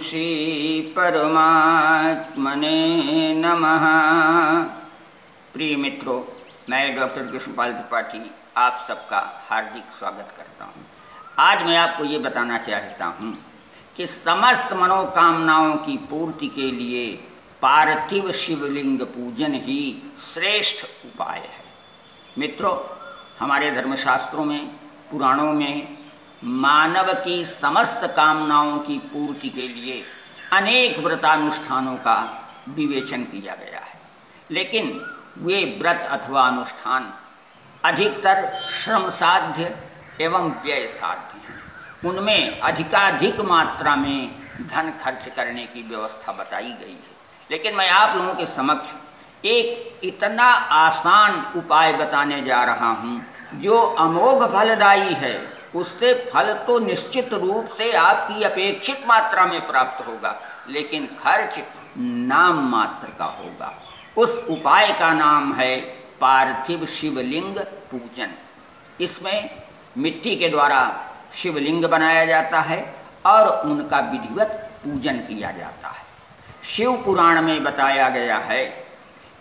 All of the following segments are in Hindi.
श्री परमात्मने नमः। प्रिय मित्रों, मैं डॉक्टर कृष्णपाल त्रिपाठी आप सबका हार्दिक स्वागत करता हूं। आज मैं आपको ये बताना चाहता हूं कि समस्त मनोकामनाओं की पूर्ति के लिए पार्थिव शिवलिंग पूजन ही श्रेष्ठ उपाय है। मित्रों, हमारे धर्मशास्त्रों में, पुराणों में मानव की समस्त कामनाओं की पूर्ति के लिए अनेक व्रतानुष्ठानों का विवेचन किया गया है, लेकिन वे व्रत अथवा अनुष्ठान अधिकतर श्रम साध्य एवं व्यय साध्य हैं। उनमें अधिकाधिक मात्रा में धन खर्च करने की व्यवस्था बताई गई है, लेकिन मैं आप लोगों के समक्ष एक इतना आसान उपाय बताने जा रहा हूँ जो अमोघ फलदायी है। उससे फल तो निश्चित रूप से आपकी अपेक्षित मात्रा में प्राप्त होगा, लेकिन खर्च नाम मात्र का होगा। उस उपाय का नाम है पार्थिव शिवलिंग पूजन। इसमें मिट्टी के द्वारा शिवलिंग बनाया जाता है और उनका विधिवत पूजन किया जाता है। शिव पुराण में बताया गया है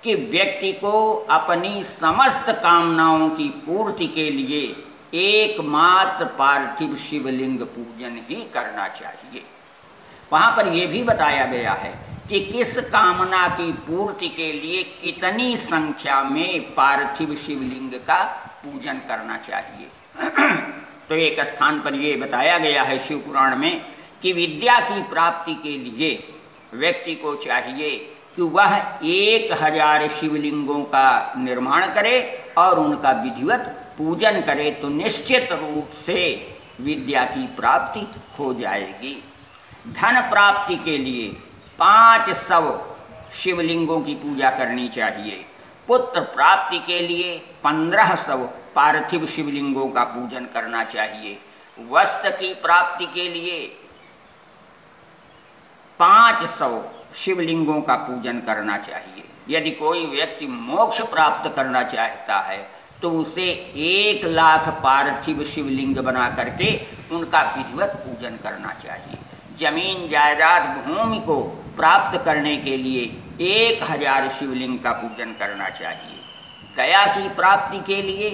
कि व्यक्ति को अपनी समस्त कामनाओं की पूर्ति के लिए एकमात्र पार्थिव शिवलिंग पूजन ही करना चाहिए। वहाँ पर यह भी बताया गया है कि किस कामना की पूर्ति के लिए कितनी संख्या में पार्थिव शिवलिंग का पूजन करना चाहिए। तो एक स्थान पर यह बताया गया है शिव पुराण में कि विद्या की प्राप्ति के लिए व्यक्ति को चाहिए कि वह 1000 शिवलिंगों का निर्माण करे और उनका विधिवत पूजन करे, तो निश्चित रूप से विद्या की प्राप्ति हो जाएगी। धन प्राप्ति के लिए 500 शिवलिंगों की पूजा करनी चाहिए। पुत्र प्राप्ति के लिए 1500 पार्थिव शिवलिंगों का पूजन करना चाहिए। वस्त्र की प्राप्ति के लिए 500 शिवलिंगों का पूजन करना चाहिए। यदि कोई व्यक्ति मोक्ष प्राप्त करना चाहता है तो उसे 1 लाख पार्थिव शिवलिंग बना करके उनका विधिवत पूजन करना चाहिए। जमीन जायदाद भूमि को प्राप्त करने के लिए 1000 शिवलिंग का पूजन करना चाहिए। दया की प्राप्ति के लिए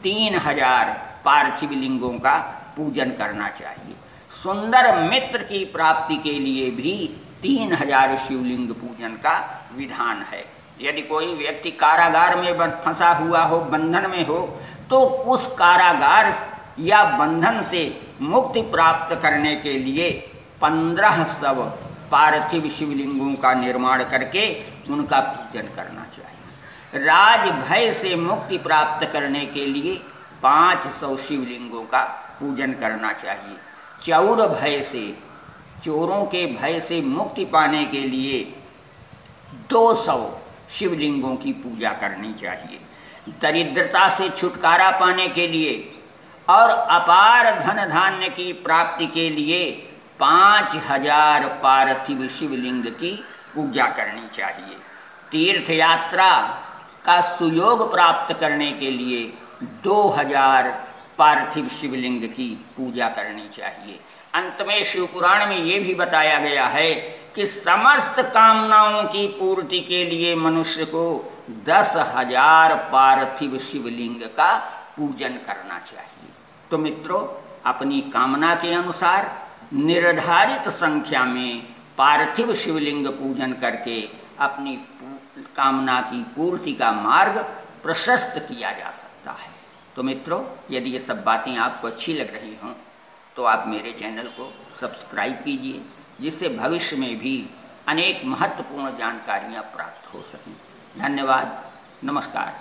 3000 पार्थिव लिंगों का पूजन करना चाहिए। सुंदर मित्र की प्राप्ति के लिए भी 3000 शिवलिंग पूजन का विधान है। यदि कोई व्यक्ति कारागार में फंसा हुआ हो, बंधन में हो, तो उस कारागार या बंधन से मुक्ति प्राप्त करने के लिए 1500 पार्थिव शिवलिंगों का निर्माण करके उनका पूजन करना चाहिए। राज भय से मुक्ति प्राप्त करने के लिए 500 शिवलिंगों का पूजन करना चाहिए। चौर भय से, चोरों के भय से मुक्ति पाने के लिए 200 शिवलिंगों की पूजा करनी चाहिए। दरिद्रता से छुटकारा पाने के लिए और अपार धन धान्य की प्राप्ति के लिए 5000 पार्थिव शिवलिंग की पूजा करनी चाहिए। तीर्थ यात्रा का सुयोग प्राप्त करने के लिए 2000 पार्थिव शिवलिंग की पूजा करनी चाहिए। अंत में शिव पुराण में ये भी बताया गया है कि समस्त कामनाओं की पूर्ति के लिए मनुष्य को 10,000 पार्थिव शिवलिंग का पूजन करना चाहिए। तो मित्रों, अपनी कामना के अनुसार निर्धारित संख्या में पार्थिव शिवलिंग पूजन करके अपनी कामना की पूर्ति का मार्ग प्रशस्त किया जा सकता है। तो मित्रों, यदि ये सब बातें आपको अच्छी लग रही हों तो आप मेरे चैनल को सब्सक्राइब कीजिए, जिससे भविष्य में भी अनेक महत्वपूर्ण जानकारियाँ प्राप्त हो सकें। धन्यवाद, नमस्कार।